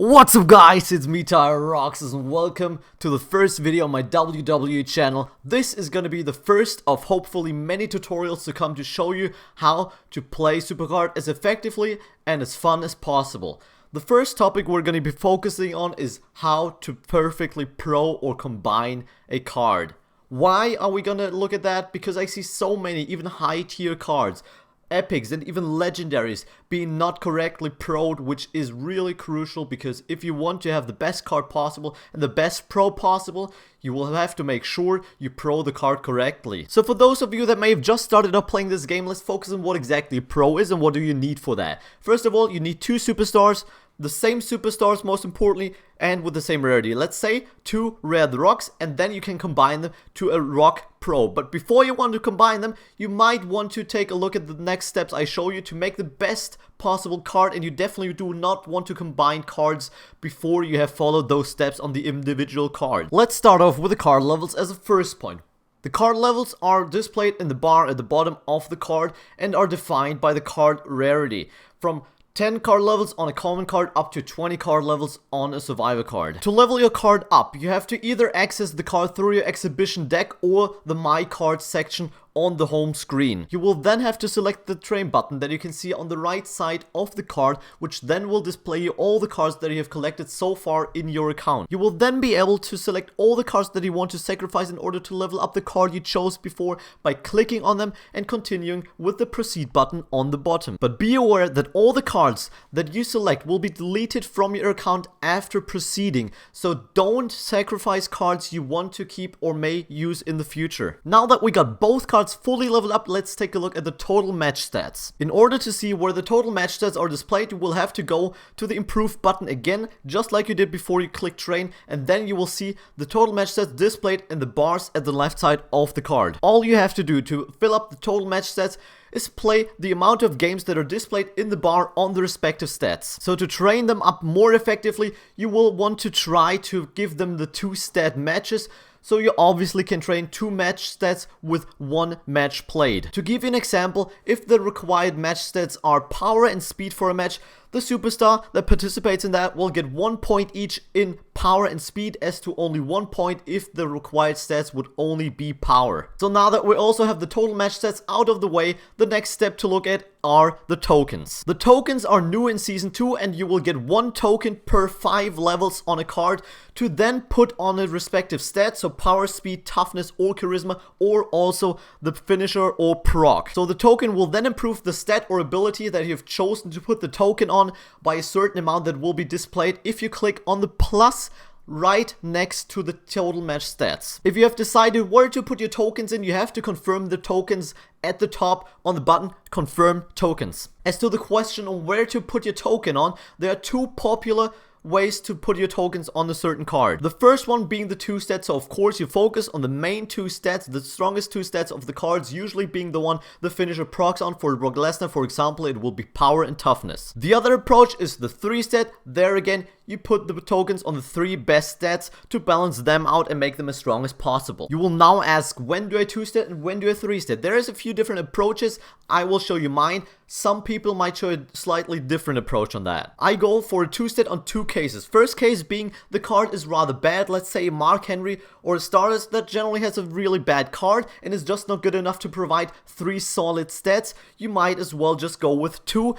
What's up guys, it's me Tyroxus and welcome to the first video on my WWE channel. This is gonna be the first of hopefully many tutorials to come to show you how to play Supercard as effectively and as fun as possible. The first topic we're gonna be focusing on is how to perfectly pro or combine a card. Why are we gonna look at that? Because I see so many even high tier cards, epics and even legendaries being not correctly pro'd, which is really crucial because if you want to have the best card possible and the best pro possible, you will have to make sure you pro the card correctly. So for those of you that may have just started up playing this game, let's focus on what exactly pro is and what do you need for that. First of all, you need two superstars, the same superstars most importantly, and with the same rarity. Let's say two rare rocks, and then you can combine them to a rock pro. But before you want to combine them, you might want to take a look at the next steps I show you to make the best possible card, and you definitely do not want to combine cards before you have followed those steps on the individual card. Let's start off with the card levels as a first point. The card levels are displayed in the bar at the bottom of the card and are defined by the card rarity. From 10 card levels on a common card up to 20 card levels on a survivor card. To level your card up, you have to either access the card through your exhibition deck or the My Cards section on the home screen. You will then have to select the train button that you can see on the right side of the card, which then will display you all the cards that you have collected so far in your account. You will then be able to select all the cards that you want to sacrifice in order to level up the card you chose before by clicking on them and continuing with the proceed button on the bottom. But be aware that all the cards that you select will be deleted from your account after proceeding, so don't sacrifice cards you want to keep or may use in the future. Now that we got both cards fully leveled up, let's take a look at the total match stats. In order to see where the total match stats are displayed, you will have to go to the improve button again, just like you did before you click train, and then you will see the total match stats displayed in the bars at the left side of the card. All you have to do to fill up the total match stats is play the amount of games that are displayed in the bar on the respective stats. So to train them up more effectively, you will want to try to give them the 2 stat matches. So you obviously can train 2 match stats with 1 match played. To give you an example, if the required match stats are power and speed for a match, the superstar that participates in that will get 1 point each in power and speed, as to only 1 point if the required stats would only be power. So now that we also have the total match stats out of the way, the next step to look at are the tokens. The tokens are new in Season 2, and you will get 1 token per 5 levels on a card to then put on a respective stat, so power, speed, toughness or charisma, or also the finisher or proc. So the token will then improve the stat or ability that you have chosen to put the token on by a certain amount that will be displayed if you click on the plus right next to the total match stats. If you have decided where to put your tokens in, you have to confirm the tokens at the top on the button confirm tokens. As to the question on where to put your token on, there are 2 popular ways to put your tokens on a certain card. The first one being the 2 stats, so of course you focus on the main 2 stats, the strongest 2 stats of the cards, usually being the one the finisher procs on. For Brock Lesnar, for example, it will be power and toughness. The other approach is the 3 stat. There again, you put the tokens on the 3 best stats to balance them out and make them as strong as possible. You will now ask, when do I 2 stat and when do I 3 stat? There is a few different approaches. I will show you mine. Some people might show a slightly different approach on that. I go for a 2 stat on 2 cases. First case being the card is rather bad, let's say Mark Henry or a Stardust that generally has a really bad card and is just not good enough to provide 3 solid stats. You might as well just go with 2.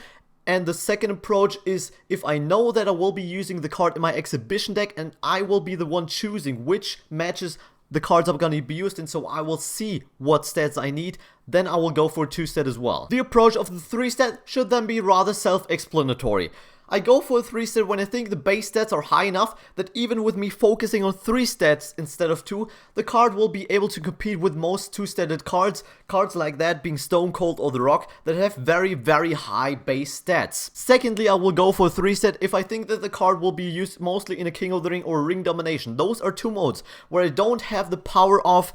And the second approach is if I know that I will be using the card in my exhibition deck and I will be the one choosing which matches the cards are going to be used in, so I will see what stats I need, then I will go for a 2 stat as well. The approach of the 3 stat should then be rather self-explanatory. I go for a 3 stat when I think the base stats are high enough that even with me focusing on 3 stats instead of 2, the card will be able to compete with most 2-statted cards. Cards like that being Stone Cold or The Rock that have very, very high base stats. Secondly, I will go for a 3 stat if I think that the card will be used mostly in a King of the Ring or Ring Domination. Those are 2 modes where I don't have the power of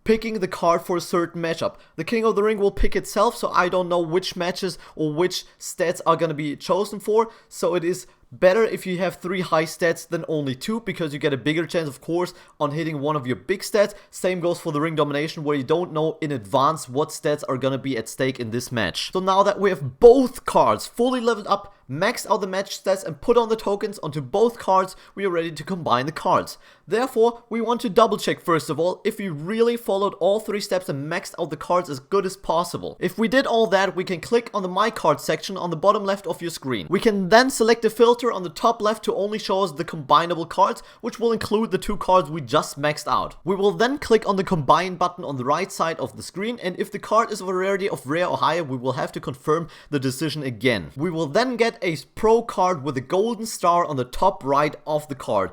picking the card for a certain matchup. The King of the Ring will pick itself, so I don't know which matches or which stats are going to be chosen for, so it is Better if you have 3 high stats than only 2, because you get a bigger chance, of course, on hitting one of your big stats. Same goes for the ring domination, where you don't know in advance what stats are gonna be at stake in this match. So now that we have both cards fully leveled up, maxed out the match stats, and put on the tokens onto both cards, we are ready to combine the cards. Therefore, we want to double check first of all if we really followed all 3 steps and maxed out the cards as good as possible. If we did all that, we can click on the My Card section on the bottom left of your screen. We can then select the filter on the top left to only show us the combinable cards, which will include the 2 cards we just maxed out. We will then click on the Combine button on the right side of the screen, and if the card is of a rarity of rare or higher, we will have to confirm the decision again. We will then get a pro card with a golden star on the top right of the card.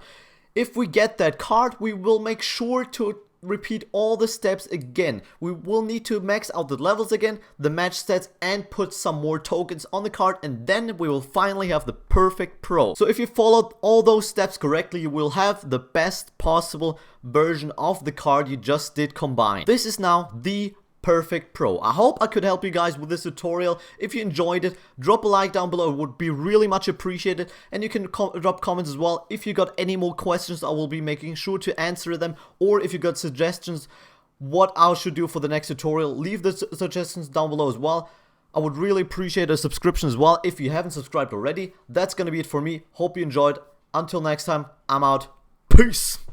If we get that card, we will make sure to repeat all the steps again. We will need to max out the levels again, the match stats, and put some more tokens on the card, and then we will finally have the perfect pro. So if you followed all those steps correctly, you will have the best possible version of the card you just did combine. This is now the perfect pro. I hope I could help you guys with this tutorial. If you enjoyed it, drop a like down below. It would be really much appreciated, and you can drop comments as well. If you got any more questions, I will be making sure to answer them, or if you got suggestions what I should do for the next tutorial, leave the suggestions down below as well. I would really appreciate a subscription as well if you haven't subscribed already. That's gonna be it for me. Hope you enjoyed. Until next time, I'm out. Peace!